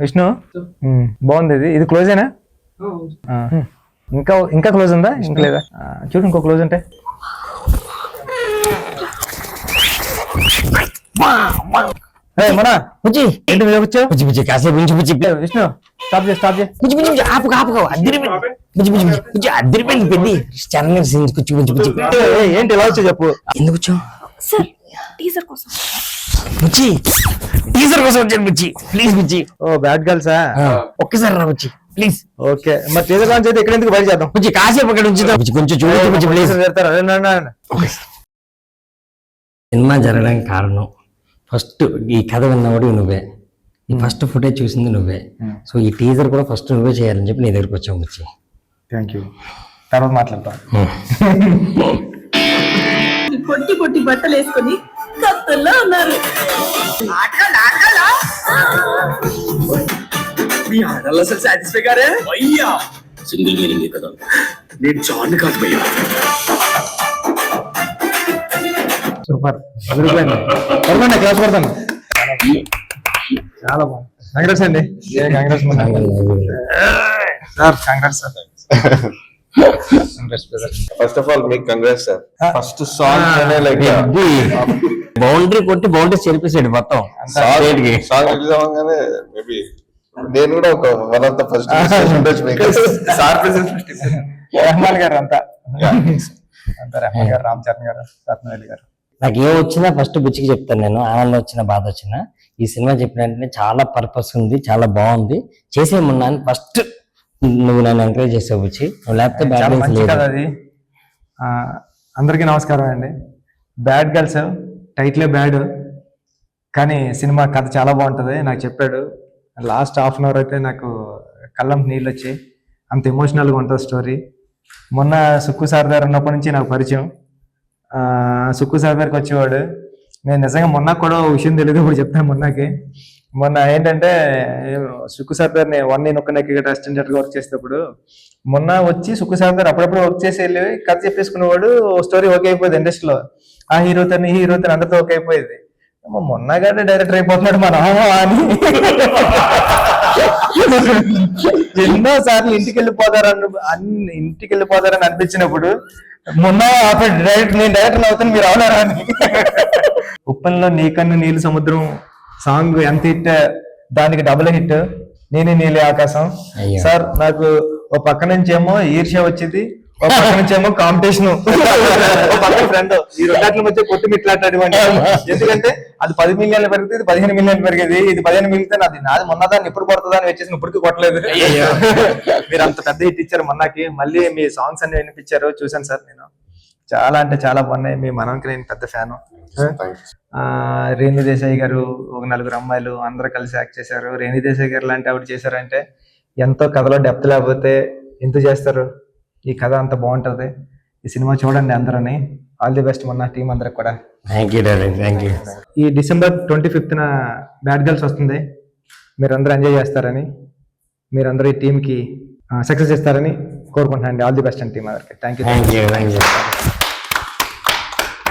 విష్ణు బాగుంది. ఇది క్లోజేనా? ఇంకా ఇంకా క్లోజ్ ఉందా? ఇంకా లేదా? చూడు ఇంకో క్లోజ్ ఉంటే. మన బుజ్జి ఏంటి మీద వచ్చావు? బుజ్జి బుజ్జి కాసేపు నుంచి బుజ్జి విష్ణు స్టాప్ చేయి స్టాప్ చేయి. బుజ్జి బుజ్జి ఆపు ఆపు అద్దరిపోయింది. బుజ్జి బుజ్జి బుజ్జి అద్దరిపోయింది పెద్ద ఛానల్ సీన్ కూర్చు బుజ్జి బుజ్జి ఏంటి ఇలా వచ్చావు చెప్పు. ఎందుకు వచ్చావు? సార్ టీజర్ కోసం. బుజ్జి టీజర్ కోసం వచ్చాను బుజ్జి ప్లీజ్ బుజ్జి. Oh bad గర్ల్సా? ఒక్కసారి రా బుజ్జి ప్లీజ్. ఓకే మరి టీజర్ లాంచ్ అయితే ఎక్కడ ఎందుకు బయట చేద్దాం బుజ్జి? కాసేపు అక్కడ ఉంచుదాం బుజ్జి కొంచెం చూడండి బుజ్జి ప్లీజ్. సినిమా జరగడానికి కారణం ఫస్ట్ ఈ కథ విన్నవాడు నువ్వే, ఈ ఫస్ట్ ఫుటేజ్ చూసింది నువ్వే, సో ఈ టీజర్ కూడా ఫస్ట్ నువ్వే చేయాలని చెప్పి నీ దగ్గరకు వచ్చాము బుజ్జి. Thank you. తర్వాత మాట్లాడతాం. పొట్టి పొట్టి బట్టలు వేసుకొని కత్తుల్లో ఉన్నారు. మీ ఆడల్లో అసలు సాటిస్ఫై గారే అయ్యా. సింగిల్ మీనింగ్ కదా, నేను జాన్ కాదు భయ్యా. సూపర్ క్లాస్ పడతాను. చాలా బాగుంది. కంగ్రాట్స్ అండి. Congrats sir. Congrats sir. First of all మీకు congrats sir. First song like boundary కొట్టి బౌండరీ చెరిపేసాడు మొత్తం సాంగ్ రిలీజ్ అవ్వగానే మేబీ నేను కూడా ఒక one of the first sir Rahman garu అంతా రెహమాన్ గారు, రామ్ చరణ్ గారు, రత్నవేలి గారు. నాకు ఏం వచ్చినా ఫస్ట్ బుచ్చికి చెప్తాను నేను. ఆనందం వచ్చినా బాధ వచ్చినా ఈ సినిమా చెప్పిన వెంటనే చాలా పర్పస్ ఉంది, చాలా బాగుంది, చేసేయమన్నా ఫస్ట్ నువ్వు నన్ను ఎంకరేజ్ చేసావు బుచ్చి. నువ్వు లేకపోతే బ్యాడ్ అది. అందరికీ నమస్కారం అండి. బ్యాడ్ గర్ల్స్ టైటిలే బ్యాడ్, కానీ సినిమా కథ చాలా బాగుంటుంది. నాకు చెప్పాడు లాస్ట్ హాఫ్ అన్ అవర్ అయితే నాకు కళ్ళం నీళ్ళు వచ్చాయి, అంత ఎమోషనల్గా ఉంటుంది స్టోరీ. మొన్న సుక్కు సార్ గారు ఉన్నప్పటి నుంచి నాకు పరిచయం. సుక్కు సార్ గారికి వచ్చేవాడు. నేను నిజంగా మొన్న కూడా విషయం తెలియదు, ఇప్పుడు చెప్తాను. మొన్న ఏంటంటే సుక్కు సార్ గారిని నేను ఒక్క నెక్కి అసిస్టెంట్ వర్క్ చేసేటప్పుడు మొన్న వచ్చి సుక్కు సార్ గారు అప్పుడప్పుడు వర్క్ చేసి వెళ్ళి కథ చెప్పేసుకునేవాడు. స్టోరీ ఓకే అయిపోయింది ఇండస్ట్రీలో, ఆ హీరోతో అందరితో ఓకే అయిపోయింది. మొన్న గానే డైరెక్టర్ అయిపోతున్నాడు మన అని ఎన్నో సార్లు ఇంటికి వెళ్ళిపోతారని అనిపించినప్పుడు మొన్న డైరెక్టర్ నేను డైరెక్టర్ అవుతాను మీరు అవునారా అని. ఉప్పల్లో నీకన్ను నీళ్ళు సముద్రం సాంగ్ ఎంత హిట్, దానికి డబుల్ హిట్ నేనే నీళ్ళే ఆకాశం. సార్ నాకు ఓ పక్క నుంచి ఏమో ఈర్ష్య వచ్చింది, ఒక పక్క నుంచి ఏమో కాంపిటీషన్, ఒక పక్క ఫ్రెండ్. ఈ రెండాట్ల మధ్య కొట్టి మిట్లాడేవాడి. ఎందుకంటే అది 10 మిలియన్లు పెరిగితే ఇది 15 మిలియన్లు పెరిగేది. ఇది 15 మిలిగితే నాది మొన్నదాన్ని ఎప్పుడు కొడుతుందా అని వచ్చేసి ఇప్పటికీ కొట్టలేదు. మీరు అంత పెద్ద హిట్ ఇచ్చారు మొన్నకి. మళ్ళీ మీ సాంగ్స్ అన్ని వినిపించారు, చూసాను సార్ నేను. చాలా అంటే చాలా బాగున్నాయి. మీ మనకి నేను పెద్ద ఫ్యాను. రేణు దేశాయ్ గారు, ఒక 4 అమ్మాయిలు అందరూ కలిసి యాక్ట్ చేశారు. రేణు దేశాయ్ గారు లాంటి ఆవిడ చేశారంటే ఎంతో కథలో డెప్త్ లేకపోతే ఎంత చేస్తారు. ఈ కథ అంత బాగుంటది. ఈ సినిమా చూడండి అందరని. ఆల్ ది బెస్ట్ మొన్న టీం అందరికి కూడా. Thank you. ఈ December 25th బ్యాడ్ గర్ల్స్ వస్తుంది. మీరందరూ ఎంజాయ్ చేస్తారని, మీరందరూ ఈ టీంకి సక్సెస్ ఇస్తారని కోరుకుంటున్నాను. ఆల్ ది బెస్ట్ అండి టీం అందరికి. Thank you.